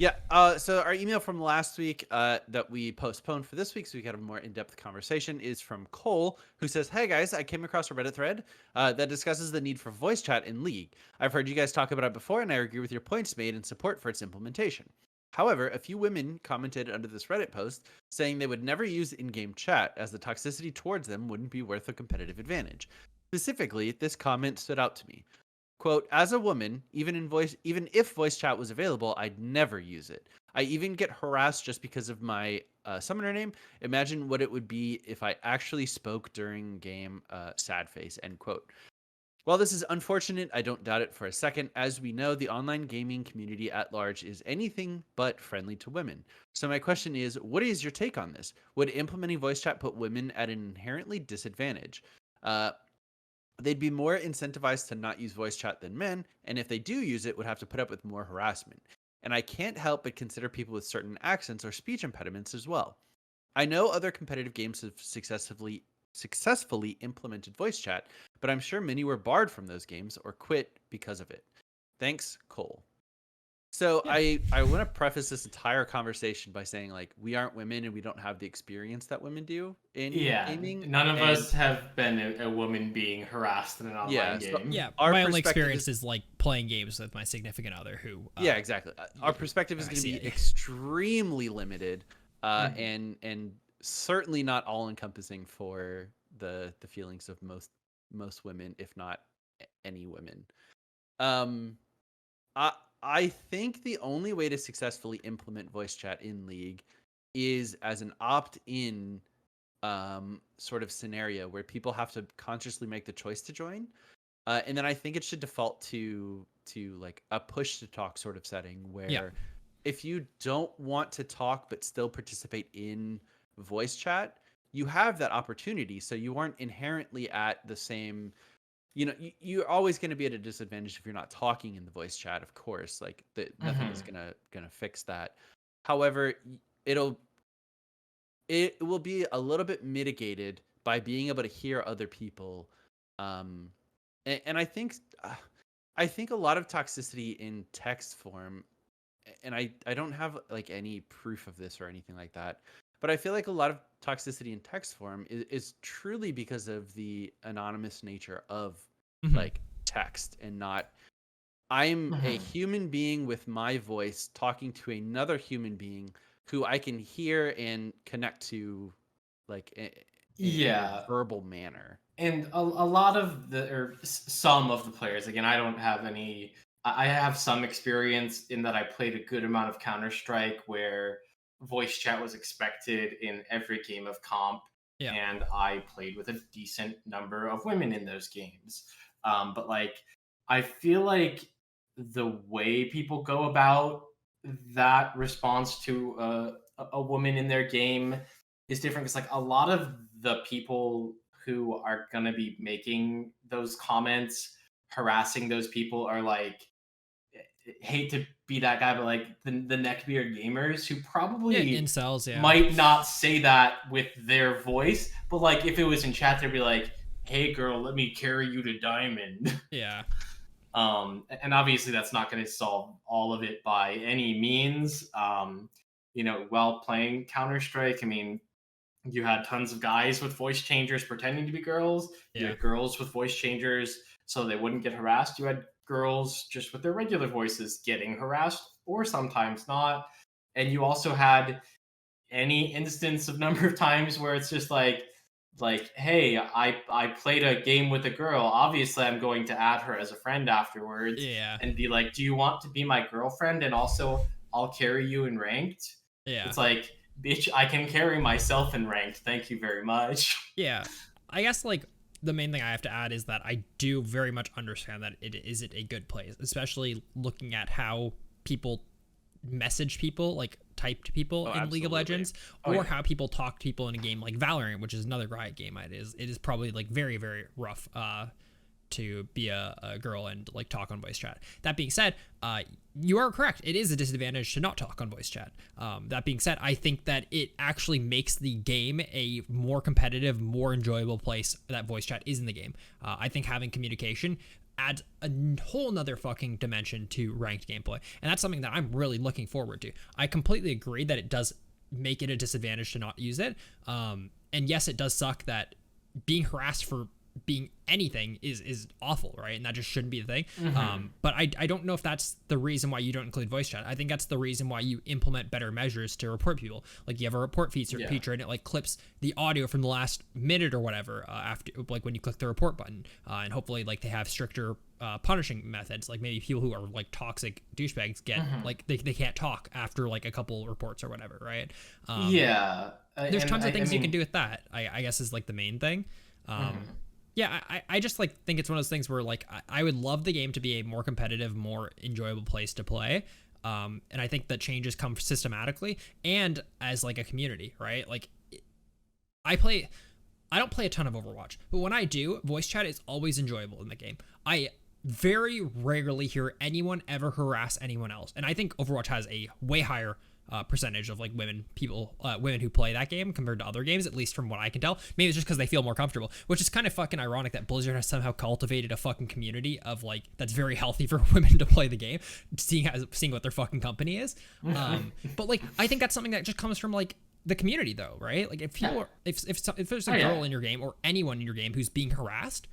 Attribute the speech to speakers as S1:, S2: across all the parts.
S1: Yeah. So our email from last week that we postponed for this week, so we got a more in-depth conversation, is from Cole, who says, "Hey guys, I came across a Reddit thread that discusses the need for voice chat in League. I've heard you guys talk about it before, and I agree with your points made in support for its implementation. However, a few women commented under this Reddit post saying they would never use in-game chat as the toxicity towards them wouldn't be worth a competitive advantage. Specifically, this comment stood out to me. Quote, as a woman, even if voice chat was available, I'd never use it. I even get harassed just because of my summoner name. Imagine what it would be if I actually spoke during game, sad face, end quote. While this is unfortunate, I don't doubt it for a second. As we know, the online gaming community at large is anything but friendly to women. So my question is, what is your take on this? Would implementing voice chat put women at an inherently disadvantage? They'd be more incentivized to not use voice chat than men, and if they do use it, would have to put up with more harassment. And I can't help but consider people with certain accents or speech impediments as well. I know other competitive games have successfully implemented voice chat, but I'm sure many were barred from those games or quit because of it. Thanks, Cole. So
S2: Yeah.
S1: I want to preface this entire conversation by saying, like, we aren't women and we don't have the experience that women do in
S3: Yeah,
S1: gaming.
S3: none of
S1: And
S3: us have been a woman being harassed in an
S1: yeah,
S3: online
S1: so
S3: game.
S2: Yeah,
S1: our
S2: my only
S1: perspective
S2: experience
S1: is
S2: is like playing games with my significant other who
S1: yeah, exactly. Our
S2: who-
S1: perspective is
S2: I
S1: going to
S2: see
S1: be
S2: it.
S1: extremely limited,
S3: Mhm.
S1: and certainly not all encompassing for the feelings of most women, if not any women. Um, I I think the only way to successfully implement voice chat in League is as an opt-in sort of scenario where people have to consciously make the choice to join. And then I think it should default to like a push to talk sort of setting
S2: Yeah.
S1: where if you don't want to talk but still participate in voice chat, you have that opportunity. So you aren't inherently at the same, you're always going to be at a disadvantage if you're not talking in the voice chat, of course. Like nothing is
S3: Mhm.
S1: gonna fix that. However, it'll it will be a little bit mitigated by being able to hear other people. Um and, and I think a lot of toxicity in text form, and I don't have like any proof of this or anything like that, but I feel like a lot of toxicity in text form is truly because of the anonymous nature of
S2: Mhm.
S1: like text, and not I'm a
S3: Mhm.
S1: human being with my voice talking to another human being who I can hear and connect to, like in a
S3: Yeah,
S1: verbal manner.
S3: and a lot of some of the players, again, I don't have any. I have some experience in that I played a good amount of Counter Strike where voice chat was expected in every game of comp,
S2: Yeah.
S3: and I played with a decent number of women in those games. But like, I feel like the way people go about that response to a woman in their game is different, because like a lot of the people who are going to be making those comments, harassing those people, are like, hate to be that guy, but like the neckbeard gamers who
S2: Yeah,
S3: probably
S2: incels, yeah.
S3: might not say that with their voice, but like if it was in chat, they'd be like, "Hey, girl, let me carry you to diamond."
S2: Yeah.
S3: And obviously that's not going to solve all of it by any means. While playing Counter Strike, I mean, you had tons of guys with voice changers pretending to be girls. You
S2: Yeah.
S3: had girls with voice changers so they wouldn't get harassed. You had girls just with their regular voices getting harassed or sometimes not. And you also had any instance of number of times where it's just like, hey, I played a game with a girl. Obviously I'm going to add her as a friend afterwards
S2: Yeah.
S3: and be like, do you want to be my girlfriend, and also I'll carry you in ranked?
S2: Yeah.
S3: It's like, bitch, I can carry myself in ranked, thank you very much.
S2: Yeah. I guess like the main thing I have to add is that I do very much understand that it isn't a good place, especially looking at how people message people, like type to people
S1: Oh,
S2: in League of
S1: absolutely.
S2: Legends,
S3: Oh
S2: or
S3: yeah.
S2: how people talk to people in a game like Valorant, which is another Riot game. It is probably like very, very rough to be a girl and like talk on voice chat. That being said, you are correct. It is a disadvantage to not talk on voice chat. That being said, I think that it actually makes the game a more competitive, more enjoyable place that voice chat is in the game. I think having communication adds a whole nother fucking dimension to ranked gameplay. And that's something that I'm really looking forward to. I completely agree that it does make it a disadvantage to not use it. And yes, it does suck that being harassed for being anything is awful, right? And that just shouldn't be the thing. But I don't know if that's the reason why you don't include voice chat. I think that's the reason why you implement better measures to report people. Like you have a report feature and it like clips the audio from the last minute or whatever after, like when you click the report button, and hopefully like they have stricter punishing methods. Like maybe people who are like toxic douchebags get like they can't talk after like a couple reports or whatever, right? There's tons of things you can do with that. I guess is like the main thing. Yeah, I just like think it's one of those things where like I would love the game to be a more competitive, more enjoyable place to play. And I think that changes come systematically and as like a community, right? Like I don't play a ton of Overwatch, but when I do, voice chat is always enjoyable in the game. I very rarely hear anyone ever harass anyone else. And I think Overwatch has a way higher percentage of like women who play that game compared to other games, at least from what I can tell. Maybe it's just because they feel more comfortable, which is kind of fucking ironic that Blizzard has somehow cultivated a fucking community of like that's very healthy for women to play the game, seeing what their fucking company is. But like I think that's something that just comes from like the community though, right? Like if people if there's a girl in your game or anyone in your game who's being harassed,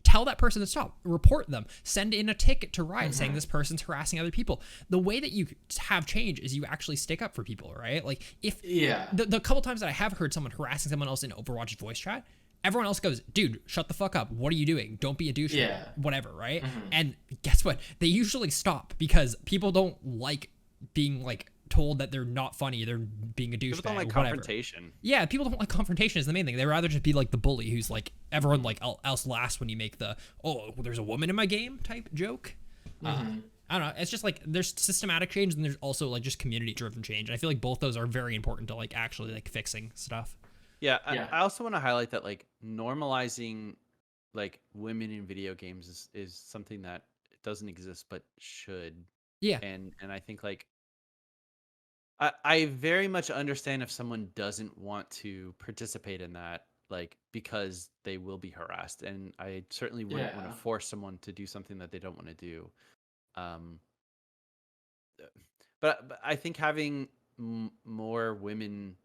S2: tell that person to stop, report them, send in a ticket to Riot saying this person's harassing other people. The way that you have change is you actually stick up for people, right? Like if the couple times that I have heard someone harassing someone else in Overwatch voice chat, everyone else goes, dude, shut the fuck up. What are you doing? Don't be a douche. Whatever, right? And guess what? They usually stop because people don't like being like told that they're not funny, they're being a douchebag.
S1: People don't like confrontation.
S2: Yeah, people don't like confrontation is the main thing. They rather just be like the bully who's like everyone like else laughs when you make the there's a woman in my game type joke. I don't know. It's just like there's systematic change and there's also like just community driven change. And I feel like both those are very important to like actually like fixing stuff.
S1: Yeah. I also want to highlight that like normalizing like women in video games is something that doesn't exist but should.
S2: Yeah.
S1: And I think like I very much understand if someone doesn't want to participate in that, like because they will be harassed, and I certainly wouldn't want to force someone to do something that they don't want to do. But I think having more women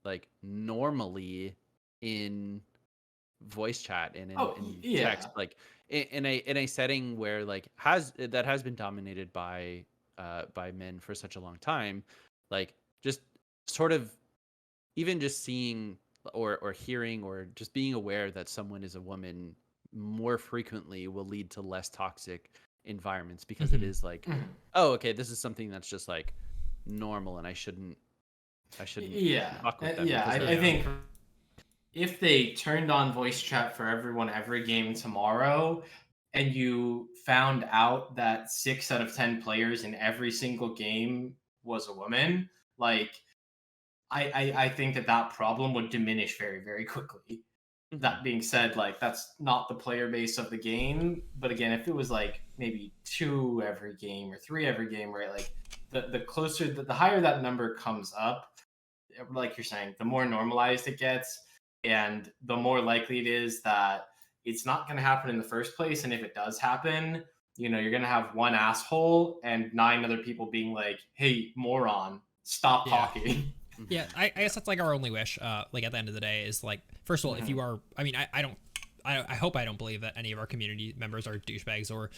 S1: like normally in voice chat and in text, like in a setting where like has been dominated by men for such a long time. Like just sort of even just seeing or hearing or just being aware that someone is a woman more frequently will lead to less toxic environments because it is like, oh, okay, this is something that's just like normal and I shouldn't fuck with them.
S3: I think if they turned on voice chat for everyone every game tomorrow and you found out that 6 out of 10 players in every single game was a woman, like I think that problem would diminish very, very quickly. That being said, like that's not the player base of the game. But again, if it was like maybe 2 every game or 3 every game, right? Like the higher that number comes up, like you're saying, the more normalized it gets, and the more likely it is that it's not going to happen in the first place. And if it does happen, you're going to have one asshole and 9 other people being like, hey, moron, stop talking.
S2: Yeah, I guess that's like our only wish. Like at the end of the day is like, first of all, if you are, I mean, I hope I don't believe that any of our community members are douchebags or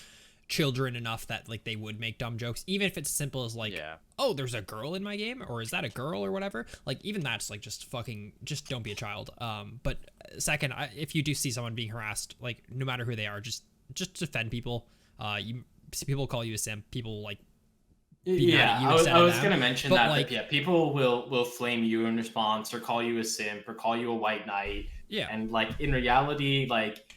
S2: children enough that like they would make dumb jokes, even if it's simple as like, oh, there's a girl in my game, or is that a girl or whatever. Like even that's like just don't be a child. But second, if you do see someone being harassed, like no matter who they are, just defend people. People call you a simp. People like.
S3: I was going to mention that, like, people will flame you in response or call you a simp or call you a white knight. Yeah. And like in reality, like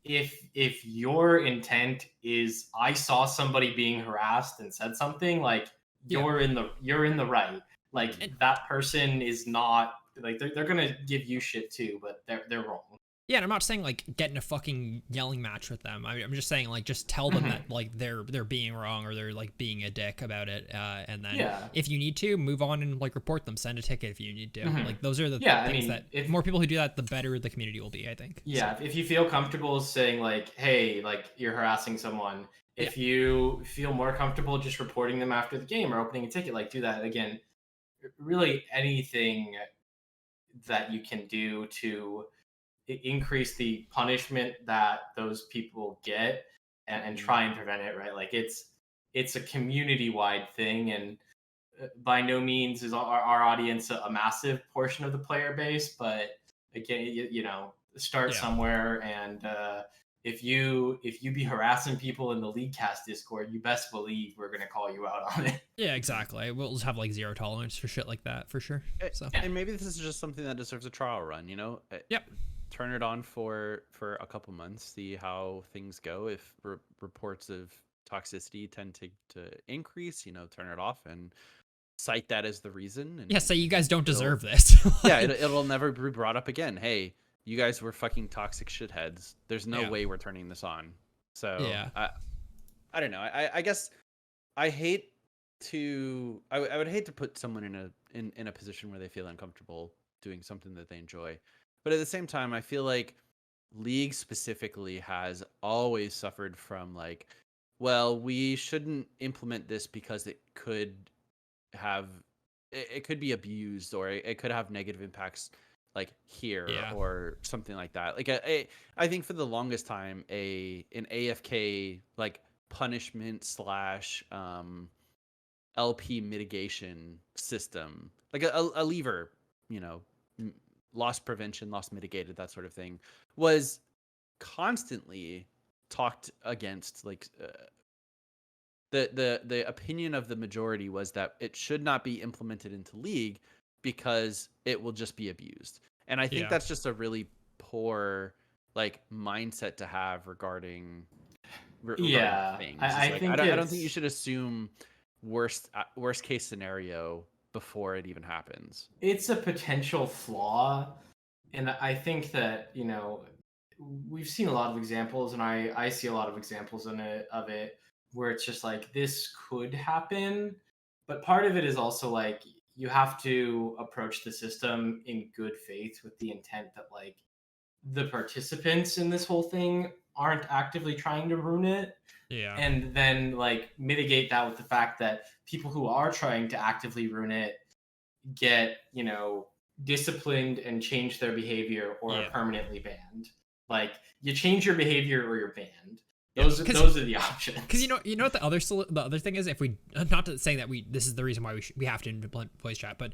S3: if your intent is I saw somebody being harassed and said something, like you're in the right. Like that person is not like they're going to give you shit too, but they're wrong.
S2: Yeah, and I'm not saying like get in a fucking yelling match with them. I'm just saying like just tell them that like they're being wrong or they're like being a dick about it, and then
S3: Yeah.
S2: if you need to move on and like report them, send a ticket if you need to. Like those are the
S3: Yeah, I
S2: things
S3: mean,
S2: that
S3: if
S2: more people who do that, the better the community will be. I think.
S3: Yeah, if you feel comfortable saying like, "Hey, like you're harassing someone,"
S2: Yeah.
S3: if you feel more comfortable just reporting them after the game or opening a ticket, like do that again. Really, anything that you can do to increase the punishment that those people get and try and prevent it, right? Like it's a community wide thing, and by no means is our audience a massive portion of the player base, but again, start
S2: Yeah.
S3: somewhere. And if you be harassing people in the Leaguecast Discord, you best believe we're gonna call you out on it.
S2: Yeah, exactly. We'll just have like zero tolerance for shit like that for sure. So
S1: And maybe this is just something that deserves a trial run, you know?
S2: Yep.
S1: Turn it on for a couple months, see how things go. If reports of toxicity tend to increase, you know, turn it off and cite that as the reason. And
S2: yeah, say you guys don't
S1: it'll-
S2: deserve this.
S1: yeah, it'll never be brought up again. Hey, you guys were fucking toxic shitheads. There's no
S2: Yeah.
S1: way we're turning this on. So
S2: Yeah.
S1: I don't know. I guess I hate to I would hate to put someone in a position where they feel uncomfortable doing something that they enjoy. But at the same time, I feel like League specifically has always suffered from like, well, we shouldn't implement this because it could have it could be abused or it could have negative impacts like here
S2: Yeah.
S1: or something like that. Like I think for the longest time an AFK like punishment slash LP mitigation system, like a lever, you know, loss prevention, loss mitigated, that sort of thing, was constantly talked against. Like the opinion of the majority was that it should not be implemented into League because it will just be abused. And I think
S2: Yeah.
S1: that's just a really poor like mindset to have regarding
S3: Yeah,
S1: things.
S3: I
S1: Like,
S3: think
S1: I don't think you
S3: it's
S1: should assume worst case scenario before it even happens.
S3: it's a potential flaw, and I think that we've seen a lot of examples, and I see a lot of examples of it where it's just like this could happen, but part of it is also like you have to approach the system in good faith with the intent that like the participants in this whole thing aren't actively trying to ruin it,
S2: Yeah.
S3: and then like mitigate that with the fact that people who are trying to actively ruin it get disciplined and change their behavior or are
S2: Yeah.
S3: permanently banned. Like you change your behavior or you're banned.
S2: Yeah,
S3: Those are the options.
S2: Because you know what the other thing is, if we not to saying that this is the reason why we have to implement voice chat, but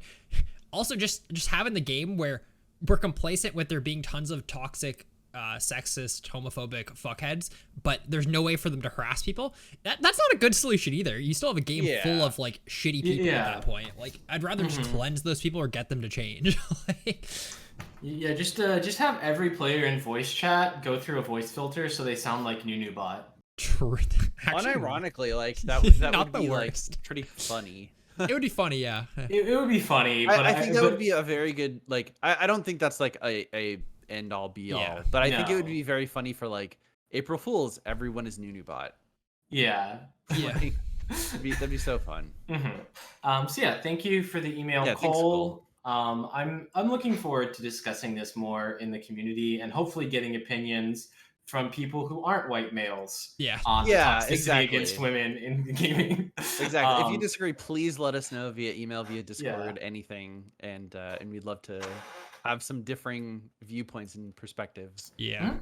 S2: also just having the game where we're complacent with there being tons of toxic, sexist, homophobic fuckheads, but there's no way for them to harass people. That's not a good solution either. You still have a game full of like shitty people at that point. Like I'd rather just cleanse those people or get them to change. Like,
S3: Yeah, just have every player in voice chat go through a voice filter so they sound like new bot.
S2: actually,
S1: Unironically, like that would
S2: Not the
S1: be
S2: worst.
S1: like pretty funny.
S2: it would be funny, yeah.
S3: It would be funny, but
S1: I think that
S3: but-
S1: would be a very good like. I don't think that's like a end all be all,
S2: Yeah.
S1: but I think it would
S3: No.
S1: be very funny for like April Fools. Everyone is Nunubot.
S3: yeah.
S2: Yeah.
S1: Like, that'd be so fun.
S3: So yeah, thank you for the email,
S1: Yeah, thanks,
S3: Cole. I'm looking forward to discussing this more in the community and hopefully getting opinions from people who aren't white males
S2: Yeah.
S3: on
S1: Yeah,
S3: the toxicity
S1: exactly.
S3: against women in gaming.
S1: Exactly. If you disagree, please let us know via email, via
S3: Yeah.
S1: Discord, anything, and we'd love to have some differing viewpoints and perspectives.
S2: Yeah.